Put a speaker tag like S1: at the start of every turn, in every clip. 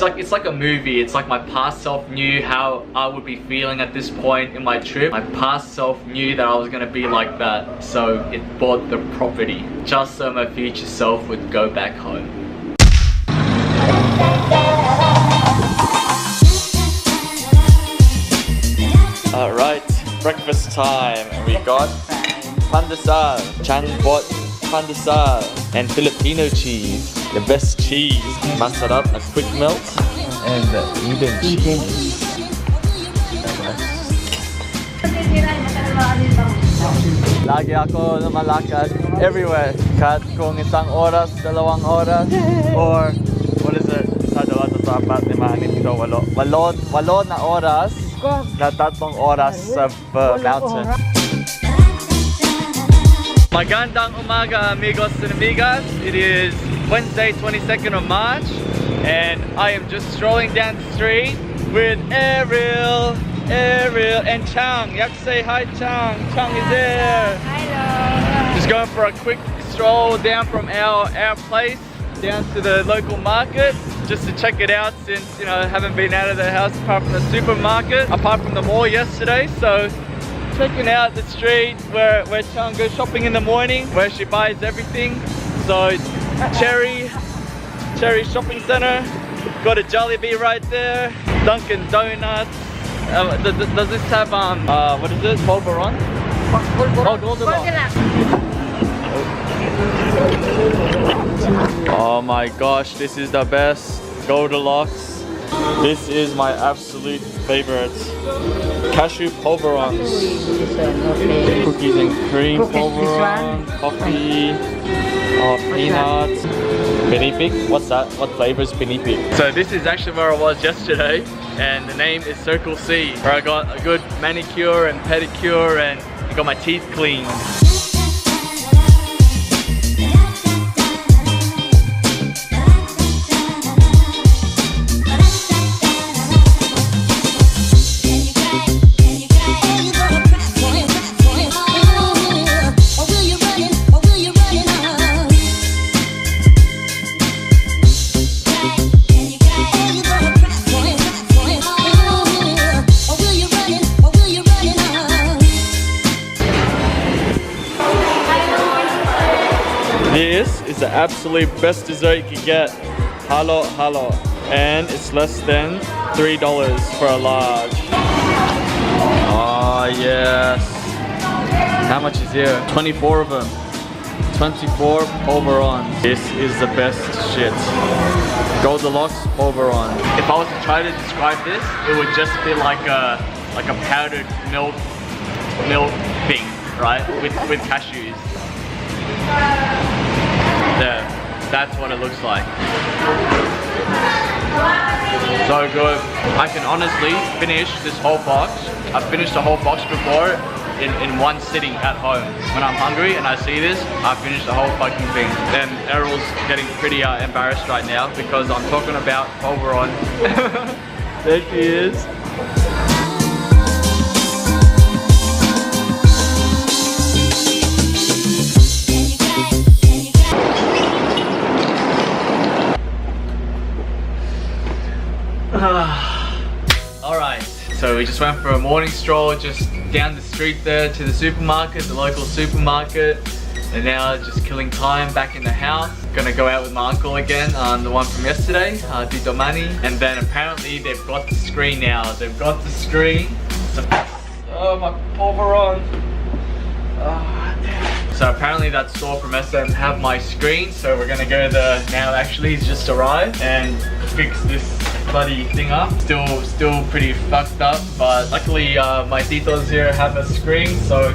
S1: It's like a movie. It's like my past self knew how I would be feeling at this point in my trip. My past self knew that I was gonna be like that, so it bought the property just so my future self would go back home. Alright, breakfast time. We got pandesal. Chan bought pandesal and Filipino cheese. The best cheese. Masarap, a quick melt. And the Eden cheese. Lagi ako lumalakad everywhere. Kahit kung isang oras, dalawang oras, or what is it? Sa dalawa sa apat, lima, anim, ito, walo na oras na tatlong oras sa mountain. Magandang umaga, amigos and amigas. It is Wednesday, 22nd of March, and I am just strolling down the street with Ariel, and Chang. You have to say hi, Chang. Chang is there.
S2: Hello.
S1: Just going for a quick stroll down from our place down to the local market, just to check it out, since you know I haven't been out of the house apart from the supermarket, apart from the mall yesterday. So checking out the street where Chang goes shopping in the morning, where she buys everything. So Cherry Shopping Center, got a Jollibee right there, Dunkin' Donuts. Does this have what is it? Polvoron? Oh, Goldilocks. Oh my gosh, this is the best Goldilocks. This is my absolute favorite. Cashew polvorons, cookies and cream polvoron, coffee, peanuts. Guinea pig? What's that? What flavor is guinea pig? So this is actually where I was yesterday, and the name is Circle C, where I got a good manicure and pedicure and got my teeth cleaned. This is the absolute best dessert you can get. Halo halo. And it's less than $3 for a large. Oh yes. How much is here? 24 of them. 24 polvorons. This is the best shit. Goldilocks polvoron. If I was to try to describe this, it would just be like a powdered milk thing, right? With cashews. There, that's what it looks like. So good. I can honestly finish this whole box. I've finished the whole box before in one sitting at home. When I'm hungry and I see this, I finish the whole fucking thing. Then Errol's getting pretty embarrassed right now because I'm talking about polvoron. There she is. Alright, so we just went for a morning stroll just down the street there to the supermarket, the local supermarket, and now just killing time back in the house. Gonna go out with my uncle again, the one from yesterday, Tito Manny, and then apparently they've got the screen now. They've got the screen. Oh, my polvoron. Oh, damn. So apparently that store from SM have my screen, so we're gonna go there now. Actually, he's just arrived and fix this bloody thing up. Still pretty fucked up, but luckily my Titos here have a screen, so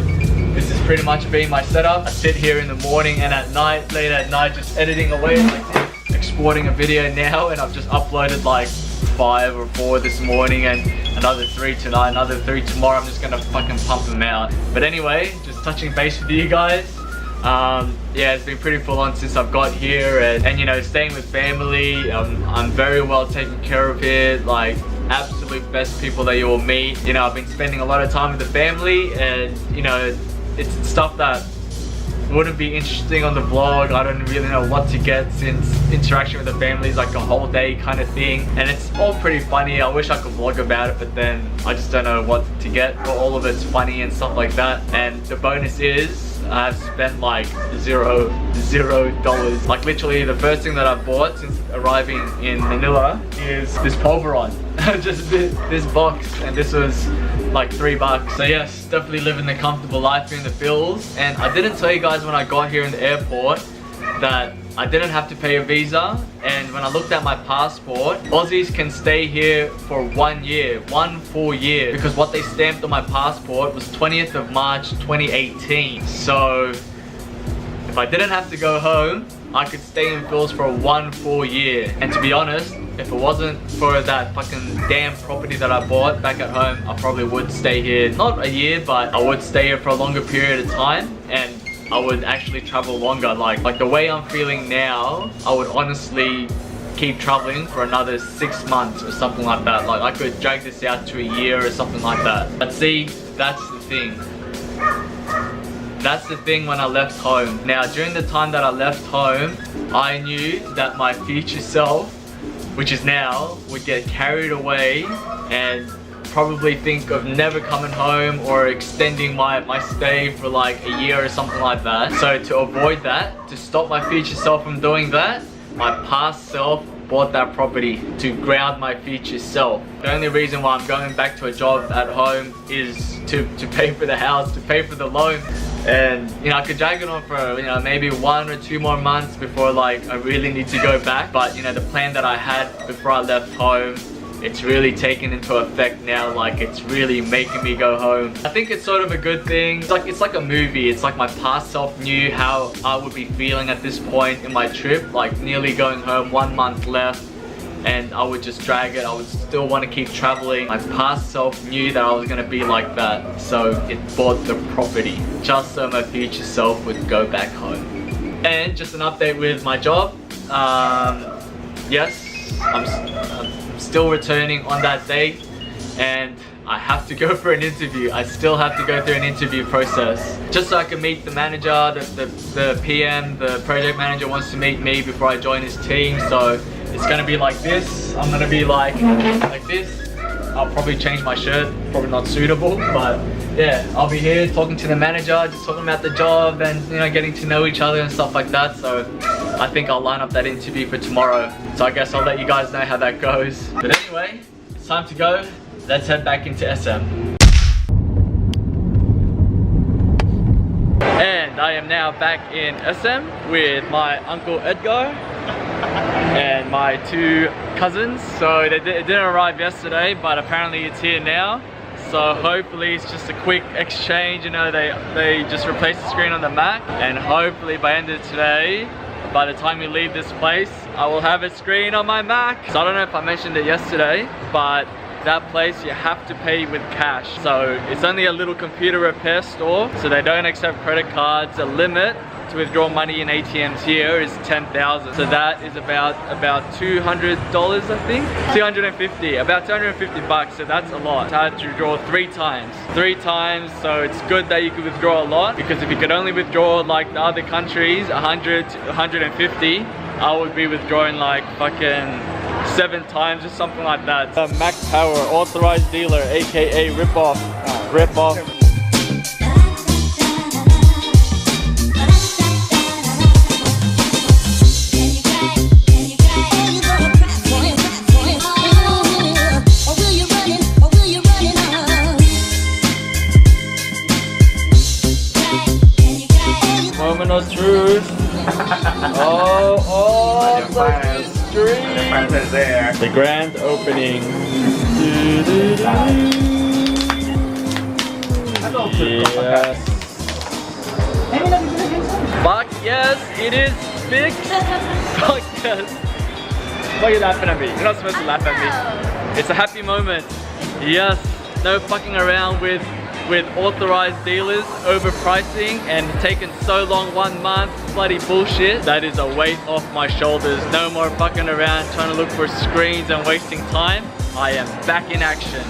S1: this is pretty much been my setup. I sit here in the morning and at night, late at night, just editing away like this, exporting a video now, and I've just uploaded like 5 or 4 this morning and another 3 tonight, another 3 tomorrow. I'm just gonna fucking pump them out. But anyway, just touching base with you guys. Yeah, it's been pretty full on since I've got here, and you know, staying with family. I'm very well taken care of here, like absolute best people that you will meet. You know, I've been spending a lot of time with the family, and you know, it's stuff that it wouldn't be interesting on the vlog. I don't really know what to get since interaction with the family is like a whole day kind of thing. And it's all pretty funny. I wish I could vlog about it, but then I just don't know what to get. But all of it's funny and stuff like that. And the bonus is I've spent like $0. Like literally the first thing that I've bought since arriving in Manila is this pulveron. Just this box, and this was like $3. So yes, definitely living the comfortable life here in the Phils. And I didn't tell you guys when I got here in the airport that I didn't have to pay a visa. And when I looked at my passport, Aussies can stay here for 1 year, 1 full year, because what they stamped on my passport was 20th of March 2018. So if I didn't have to go home, I could stay in Phils for 1 full year. And to be honest, if it wasn't for that fucking damn property that I bought back at home, I probably would stay here, not a year, but I would stay here for a longer period of time, and I would actually travel longer. Like the way I'm feeling now, I would honestly keep traveling for another 6 months or something like that. Like I could drag this out to a year or something like that. But see, that's the thing. That's the thing when I left home. Now, during the time that I left home, I knew that my future self, which is now, would get carried away and probably think of never coming home or extending my stay for like a year or something like that. So to avoid that, to stop my future self from doing that, my past self bought that property to ground my future self. The only reason why I'm going back to a job at home is to pay for the house, to pay for the loan. And you know, I could drag it on for, you know, maybe 1 or 2 more months before like I really need to go back. But you know, the plan that I had before I left home, it's really taken into effect now. Like it's really making me go home. I think it's sort of a good thing. It's like a movie. It's like my past self knew how I would be feeling at this point in my trip, like nearly going home, 1 month left, and I would just drag it. I would still want to keep traveling. My past self knew that I was going to be like that, so it bought the property just so my future self would go back home. And just an update with my job. Yes, I'm still returning on that date, and I have to go for an interview. I still have to go through an interview process just so I can meet the manager. The PM, the project manager, wants to meet me before I join his team. So it's gonna be like this. I'm gonna be like this. I'll probably change my shirt, probably not suitable, but yeah, I'll be here talking to the manager, just talking about the job and, you know, getting to know each other and stuff like that. So I think I'll line up that interview for tomorrow. So I guess I'll let you guys know how that goes. But anyway, it's time to go. Let's head back into SM. And I am now back in SM with my Uncle Edgar and my 2 cousins. So it didn't arrive yesterday, but apparently it's here now. So hopefully it's just a quick exchange. You know, they just replaced the screen on the Mac, and hopefully by end of today, by the time we leave this place, I will have a screen on my Mac. So I don't know if I mentioned it yesterday, but that place you have to pay with cash. So it's only a little computer repair store, so they don't accept credit cards. The limit to withdraw money in ATMs here is 10,000. So that is about $200, I think. 250, about 250 bucks. So that's a lot. I had to withdraw 3 times. 3 times, so it's good that you could withdraw a lot, because if you could only withdraw like the other countries, 100 to 150, I would be withdrawing like fucking 7 times or something like that. Mac Power, authorized dealer, aka rip-off. Rip-off. Moment of truth. Oh, the street. There. The grand opening. Yes. Fuck yes, it is fixed. Fuck yes. Why are you laughing at me? You're not supposed to laugh at me. It's a happy moment. Yes. No fucking around with authorized dealers overpricing and taking so long, 1 month, bloody bullshit. That is a weight off my shoulders. No more fucking around trying to look for screens and wasting time. I am back in action.